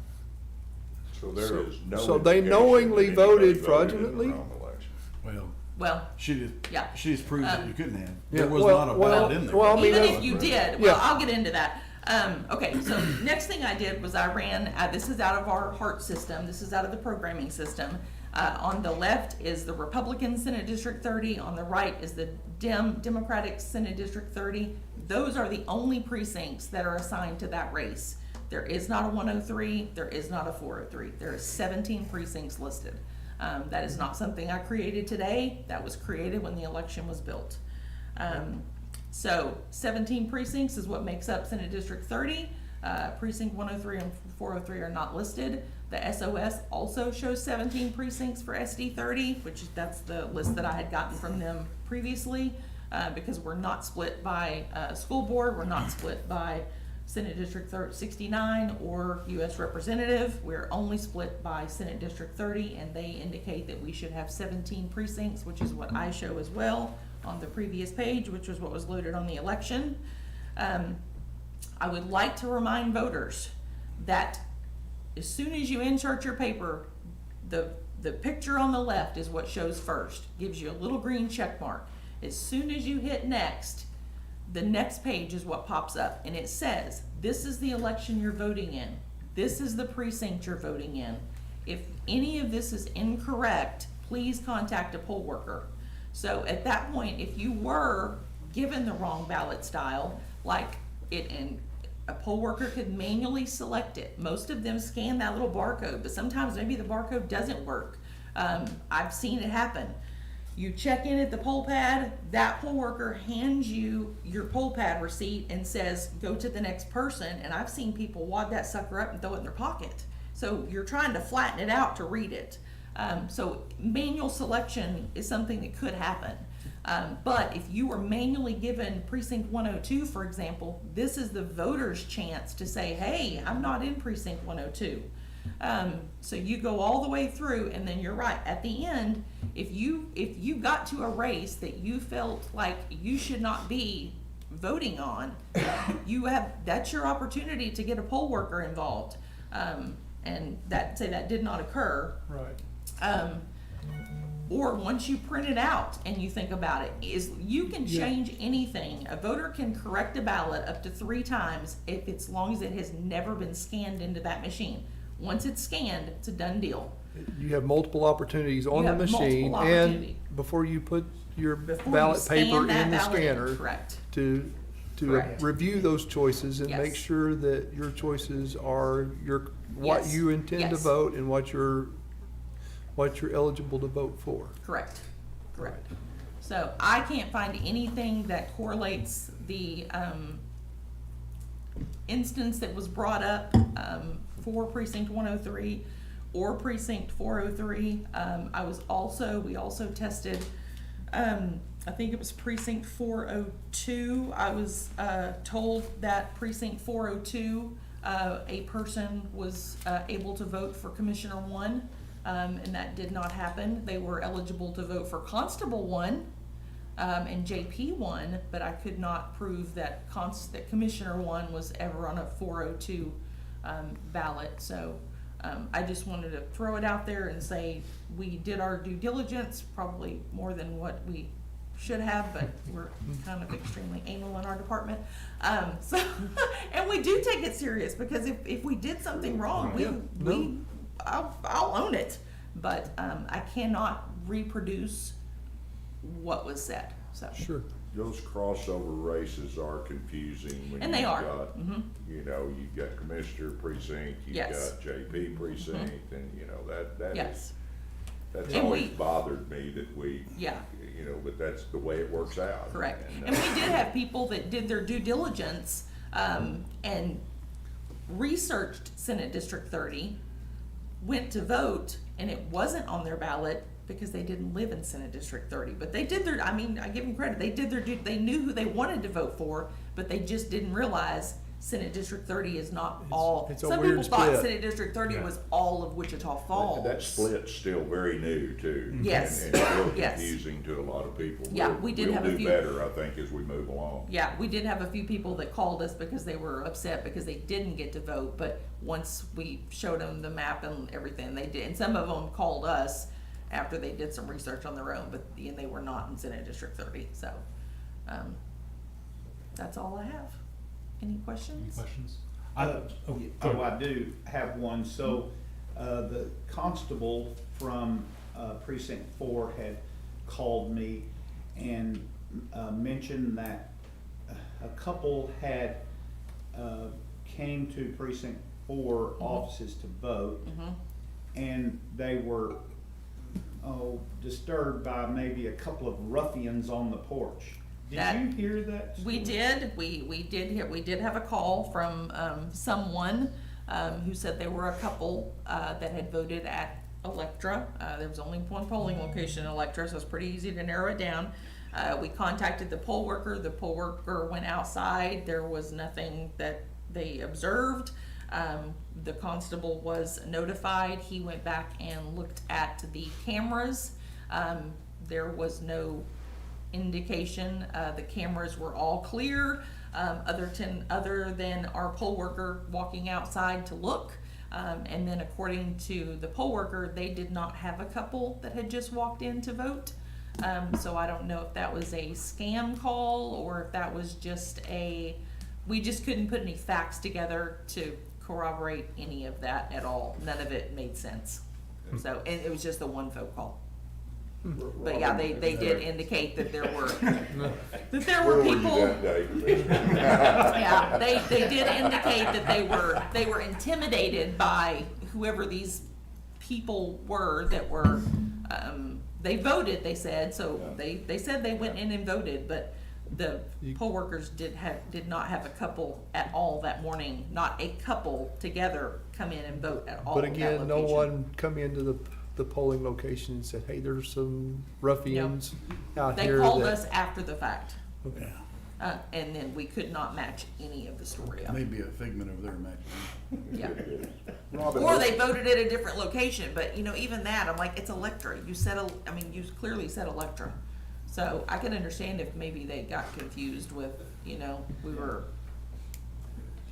So there is no. So they indication knowingly that anybody voted in the fraudulently? wrong election. Well, Well, She yeah. just proved that you couldn't have. Yeah, There was well- not a well- ballot in there. well, I mean, Even that's- if you did, well, Yeah. I'll get into that. Okay, so next thing I did was I ran, this is out of our HART system, this is out of the programming system. On the left is the Republican Senate District 30, on the right is the Democratic Senate District 30. Those are the only precincts that are assigned to that race. There is not a 103, there is not a 403. There is 17 precincts listed. That is not something I created today, that was created when the election was built. So 17 precincts is what makes up Senate District 30. Precinct 103 and 403 are not listed. The SOS also shows 17 precincts for SD 30, which that's the list that I had gotten from them previously, because we're not split by school board, we're not split by Senate District 69 or U.S. Representative. We're only split by Senate District 30, and they indicate that we should have 17 precincts, which is what I show as well on the previous page, which was what was loaded on the election. I would like to remind voters that as soon as you insert your paper, the picture on the left is what shows first, gives you a little green check mark. As soon as you hit next, the next page is what pops up, and it says, this is the election you're voting in. This is the precinct you're voting in. If any of this is incorrect, please contact a poll worker. So at that point, if you were given the wrong ballot style, like and a poll worker could manually select it. Most of them scan that little barcode, but sometimes maybe the barcode doesn't work. I've seen it happen. You check in at the poll pad, that poll worker hands you your poll pad receipt and says, go to the next person, and I've seen people wad that sucker up and throw it in their pocket. So you're trying to flatten it out to read it. So manual selection is something that could happen. But if you were manually given precinct 102, for example, this is the voter's chance to say, hey, I'm not in precinct 102. So you go all the way through, and then you're right. At the end, if you got to a race that you felt like you should not be voting on, that's your opportunity to get a poll worker involved. And that did not occur. Right. Or once you print it out and you think about it, is you can change anything. A voter can correct a ballot up to 3 times if it's long as it has never been scanned into that machine. Once it's scanned, it's a done deal. You have multiple opportunities on You the have machine multiple opportunity. and before you put your Before you ballot scan paper that in the ballot in, scanner correct. to Correct. review those choices and Yes. make sure that your choices are what Yes. you intend to Yes. vote and what you're eligible to vote for. Correct. So I can't find anything that correlates the instance that was brought up for precinct 103 or precinct 403. We also tested, I think it was precinct 402. I was told that precinct 402, a person was able to vote for Commissioner 1. And that did not happen. They were eligible to vote for Constable 1 and JP 1, but I could not prove that Commissioner 1 was ever on a 402 ballot. So I just wanted to throw it out there and say we did our due diligence, probably more than what we should have, but we're kind of extremely anal in our department. And we do take it serious, because if we did something wrong, I'll own it, but I cannot reproduce what was said. So Sure. Those crossover races are confusing when And they you've are. got, Mhm. you know, you've got Commissioner Precinct, you've Yes. got JP Precinct, and, you know, that's yes, that's And always we- bothered me that we, yeah, you know, but that's the way it works out. correct. And, And we did have people that did their due diligence and researched Senate District 30, went to vote, and it wasn't on their ballot because they didn't live in Senate District 30. But they did I give them credit, they knew who they wanted to vote for, but they just didn't realize Senate District 30 is not all. it's a Some weird people thought split. Senate District 30 was all of Wichita Falls. That split's still very new too. Yes. And still Yes. confusing to a lot of people. Yeah, we did have a few- We'll do better, I think, as we move along. Yeah, we did have a few people that called us because they were upset because they didn't get to vote, but once we showed them the map and everything, they did. And some of them called us after they did some research on their own, but and they were not in Senate District 30. So that's all I have. Any questions? Any questions? I do have one. So, the constable from, precinct 4 had called me and, mentioned that a couple had, came to precinct 4 offices to vote, and they were, disturbed by maybe a couple of ruffians on the porch. Did you hear that story? We did. We did have a call from someone who said there were a couple that had voted at Electra. There was only one polling location in Electra, so it's pretty easy to narrow it down. We contacted the poll worker. The poll worker went outside. There was nothing that they observed. The constable was notified. He went back and looked at the cameras. There was no indication. The cameras were all clear, other than our poll worker walking outside to look. And then according to the poll worker, they did not have a couple that had just walked in to vote. So I don't know if that was a scam call or if that was just we just couldn't put any facts together to corroborate any of that at all. None of it made sense. So, and it was just the one phone call. But yeah, they did indicate that there were people. Yeah, they did indicate that they were intimidated by whoever these people were that were they voted, they said, so they said they went in and voted, but the poll workers did not have a couple at all that morning, not a couple together come in and vote at all. But again, no one come into the polling location and said, hey, there's some ruffians out here. They called us after the fact. Okay. And then we could not match any of the story up. Maybe a figment of their imagination. Yeah. Or they voted at a different location, but even that, I'm like, it's Electra. You clearly said Electra. So I can understand if maybe they got confused with, we were,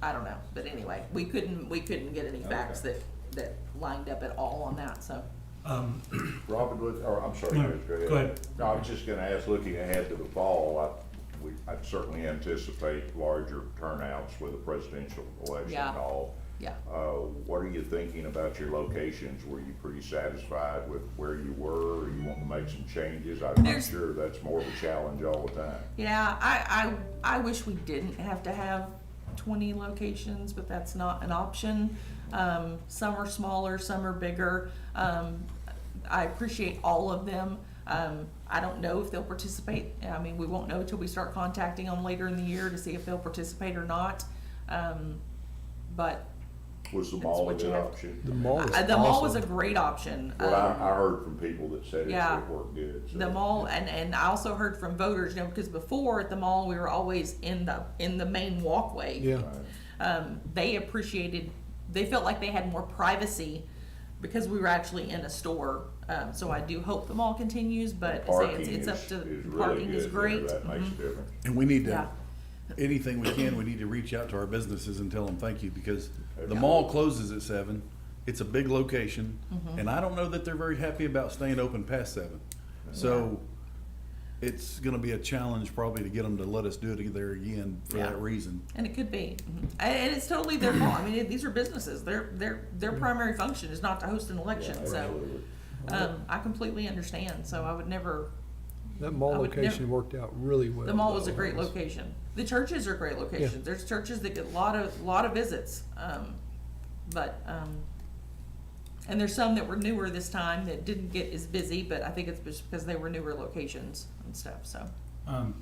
I don't know. But anyway, we couldn't get any facts that lined up at all on that, so. Robin, I'm sorry, No, Chris, go ahead. go ahead. No, I was just gonna ask, looking ahead to the fall, I'd certainly anticipate larger turnouts with a presidential election and all. Yeah. What are you thinking about your locations? Were you pretty satisfied with where you were, or you want to make some changes? I'm sure that's more of a challenge all the time. Yeah, I wish we didn't have to have 20 locations, but that's not an option. Some are smaller, some are bigger. I appreciate all of them. I don't know if they'll participate. We won't know until we start contacting them later in the year to see if they'll participate or not. But Was the mall a good option? The mall was the mall was a awesome. great option. Well, I heard from people that said Yeah. it worked good. So. The mall, and I also heard from voters, because before at the mall we were always in the main walkway. Yeah. They felt like they had more privacy because we were actually in a store. So I do hope the mall continues, but it's up to parking is great. That makes a difference. And we need Yeah. to, anything we can, we need to reach out to our businesses and tell them thank you, because the mall closes at 7. It's a big location, and I don't know that they're very happy about staying open past 7. So it's gonna be a challenge probably to get them to let us do it there again for that reason. And it could be, and it's totally their fault. These are businesses. Their primary function is not to host an election. Yeah, so absolutely. I completely understand. So I would never. That mall location worked out really well. The mall was a great location. The churches are great locations. Yeah. There's churches that get a lot of visits, and there's some that were newer this time that didn't get as busy. But I think it's just because they were newer locations and stuff. So. Kind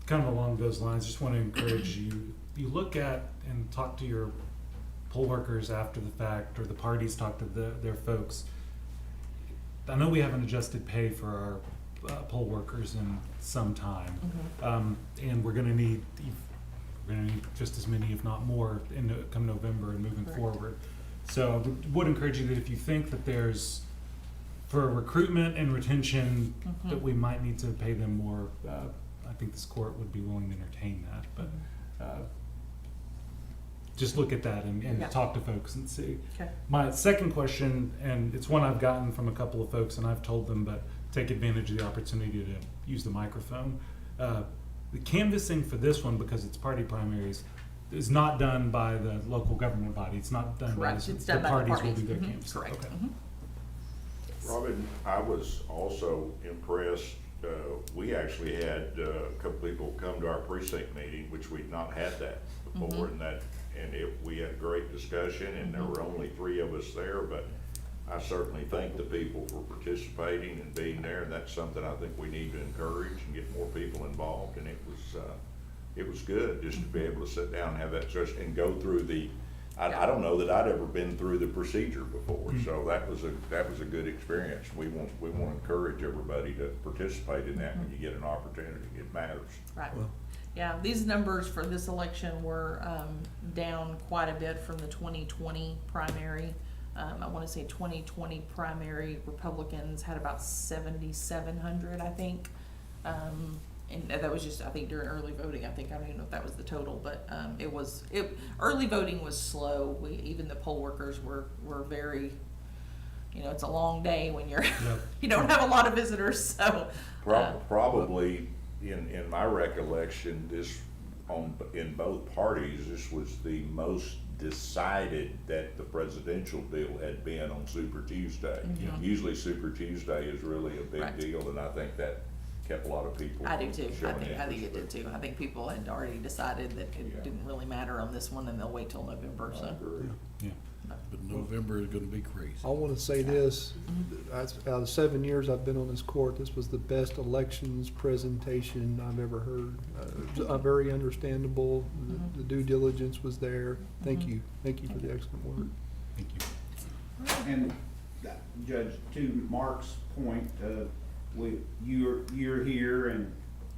of along those lines, just want to encourage you. You look at and talk to your poll workers after the fact, or the parties talk to their folks. I know we haven't adjusted pay for our poll workers in some time, and we're going to need just as many, if not more, come November and moving forward. So I would encourage you that if you think that there's, for recruitment and retention, that we might need to pay them more, I think this court would be willing to entertain that. But just look at that and Yeah. talk to folks and see. Okay. My second question, and it's one I've gotten from a couple of folks, and I've told them, but take advantage of the opportunity to use the microphone. The canvassing for this one, because it's party primaries, is not done by the local government body. It's not done by Correct, the, it's done by the parties will parties. do their Mhm, canvassing. correct. Okay. Mhm. Robin, I was also impressed, we actually had a couple people come to our precinct meeting, which we'd not had that before, we had great discussion, and there were only 3 of us there, but I certainly thank the people for participating and being there, and that's something I think we need to encourage and get more people involved, and it was good just to be able to sit down and have that discussion and go through I don't know that I'd ever been through the procedure before, so that was a good experience. We want to encourage everybody to participate in that when you get an opportunity. It matters. Right. Yeah, these numbers for this election were down quite a bit from the 2020 primary. I want to say 2020 primary Republicans had about 7,700, I think. And that was just, I think, during early voting. I don't even know if that was the total, but early voting was slow. Even the poll workers were very, it's a long day when you don't have a lot of visitors, so. Probably, in my recollection, in both parties, this was the most decided that the presidential deal had been on Super Tuesday. Mhm. Usually Super Tuesday is really a big Right. deal, and I think that kept a lot of people I do too. showing I think it did interest. too. I think people had already decided that it Yeah. didn't really matter on this one, and they'll wait till November, I so. agree. Yeah. But November is gonna be crazy. I want to say this, out of 7 years I've been on this court, this was the best elections presentation I've ever heard. Very understandable, the due diligence was there. Thank you for the excellent work. Thank you. And Judge, to Mark's point, you're here, and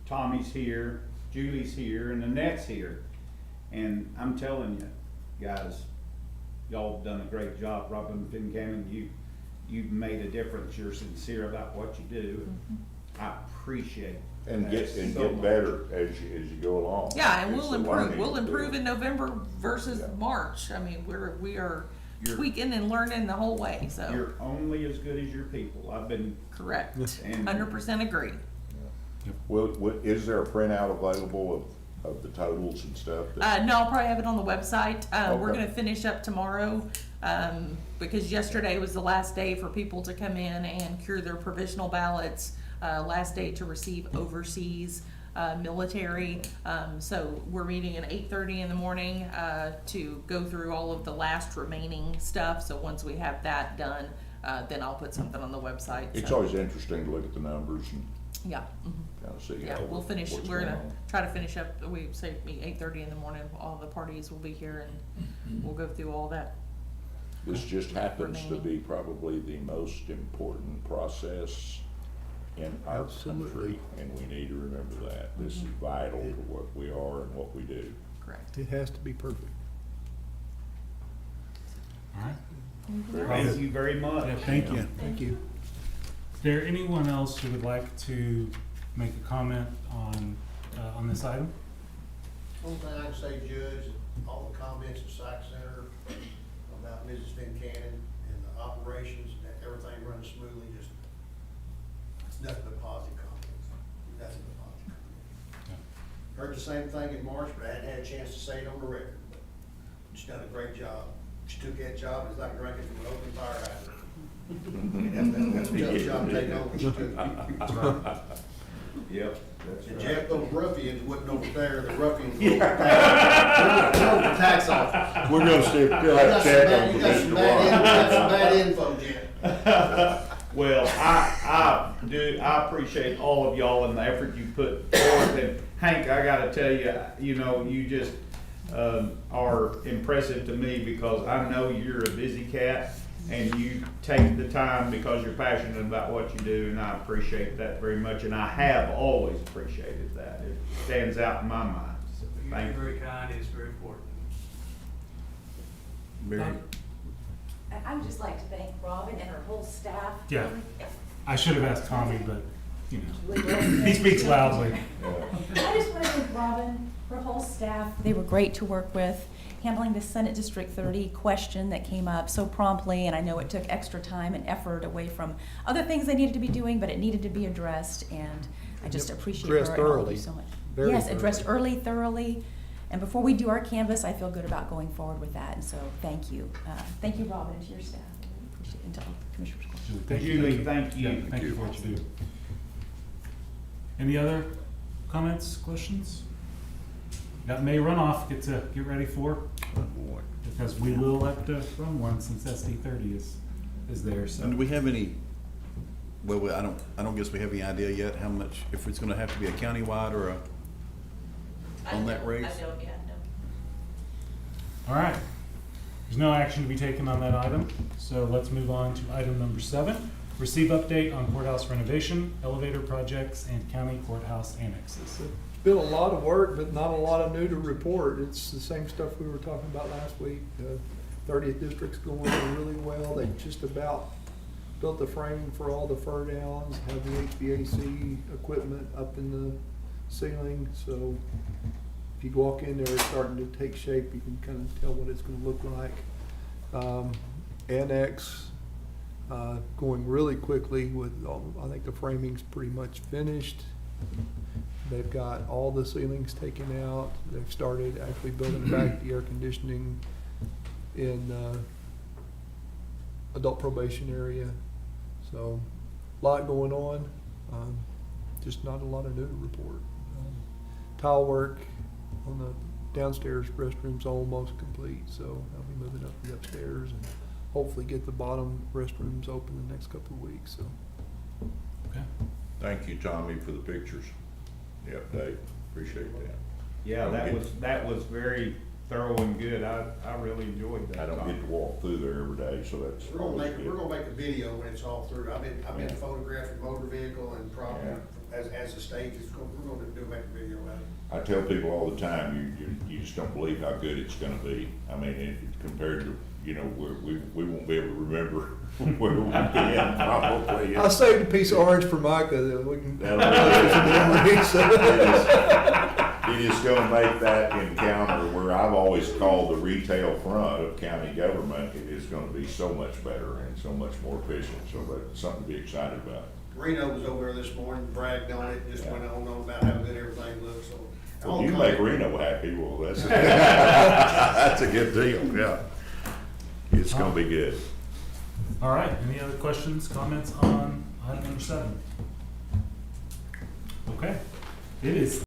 Tommy's here, Julie's here, and Annette's here. And I'm telling you, guys, y'all have done a great job. Robin Fincannon, you've made a difference. You're sincere about what you do. I appreciate And that get so much. better as you go along. Yeah, and It's we'll the improve. learning We'll to do. improve in November versus Yeah. March. I mean, we are You're- tweaking and learning the whole way, so. You're only as good as your people. I've been, Correct. and 100% agree. Is there a printout available of the totals and stuff? No, I'll probably have it on the website. We're Okay. gonna finish up tomorrow, because yesterday was the last day for people to come in and cure their provisional ballots. Last day to receive overseas, military. So we're meeting at 8:30 in the morning, to go through all of the last remaining stuff. So once we have that done, then I'll put something on the website. It's So, always interesting to look at the numbers and yeah. Mhm. kind of see. Yeah, how we'll finish, what's we're going gonna on. try to finish up, we say meet 8:30 in the morning, all the parties will be here and we'll go through all that. This just happens to remaining. be probably the most important process in our Absolutely. country, and we need to remember that. This is vital to what we are and what we do. Correct. It has to be perfect. All right. thank you very much. Yeah, thank you. Thank you. Is there anyone else who would like to make a comment on this item? Only thing I can say, Judge, all the comments at Sac Center about Mrs. Fincannon and the operations, that everything runs smoothly, just, it's nothing but positive comments. Nothing but positive comments. Heard the same thing in March, but I hadn't had a chance to say it on the record. But she's done a great job. She took that job, it's like drinking from an open fire hydrant. That's a tough job to take on, but she took it. Yep. And Jeff, those ruffians wasn't over there, the ruffians were over there. They're over the tax office. We're gonna still You got some bad info, Jeff. Well, I appreciate all of y'all and the effort you put forth, and Hank, I gotta tell you, you just, are impressive to me, because I know you're a busy cat, and you take the time because you're passionate about what you do, and I appreciate that very much, and I have always appreciated that. It stands out in my mind, so thank you. You're very kind, it's very important. Mary? I would just like to thank Robin and her whole staff. Yeah. I should have asked Tommy, but you know, he speaks loudly. I just want to thank Robin, her whole staff. They were great to work with, handling the Senate District 30 question that came up so promptly, and I know it took extra time and effort away from other things they needed to be doing, but it needed to be addressed, and I just appreciate her Addressed and all of early. you so much. Very Yes, addressed thoroughly. early, thoroughly, and before we do our canvas, I feel good about going forward with that, and so thank you. Thank you, Robin, and to your staff. I really appreciate it, and to all commissioners. Julie, thank you. Yeah, thank you for what you do. Any other comments, questions? Got May runoff, get ready for, because we will have to run one since SD 30 is there, so. And do we have any, well, I don't guess we have any idea yet how much, if it's gonna have to be a countywide or on that race? I don't, yeah, no. All right. There's no action to be taken on that item, so let's move on to item number 7. Receive update on courthouse renovation, elevator projects, and county courthouse annexes. Been a lot of work, but not a lot of new to report. It's the same stuff we were talking about last week. 30th District's going really well. They just about built the framing for all the fur downs, have the HVAC equipment up in the ceiling. So if you walk in there, it's starting to take shape. You can kind of tell what it's going to look like. Annex going really quickly with I think the framing's pretty much finished. They've got all the ceilings taken out. They've started actually building back the air conditioning in adult probation area. So a lot going on, just not a lot of new to report. Tile work on the downstairs restrooms almost complete, so I'll be moving up the upstairs and hopefully get the bottom restrooms open the next couple of weeks. So. Okay. Thank you, Tommy, for the pictures, the update, appreciate that. Yeah, that was very thorough and good. I really enjoyed that. I don't get to walk through there every day, so that's We're gonna always make, good. we're gonna make a video when it's all through. I've been Yeah. photographing motor vehicle and property as the stage is going, we're gonna make a video out of it. I tell people all the time, you just don't believe how good it's gonna be. I mean, compared to, you know, we won't be able to remember where we've been probably. I saved a piece of orange for Micah that we can. That'll It is gonna make that encounter where I've always called the retail front of county government, it is gonna be so much better and so much more efficient, so that's something to be excited about. Reno was over there this morning, bragged on it, just went on about how good everything looks, so. Well, you make Reno happy, well, that's, that's a good deal, yeah. It's gonna be good. All right, any other questions, comments on item number 7? Okay, it is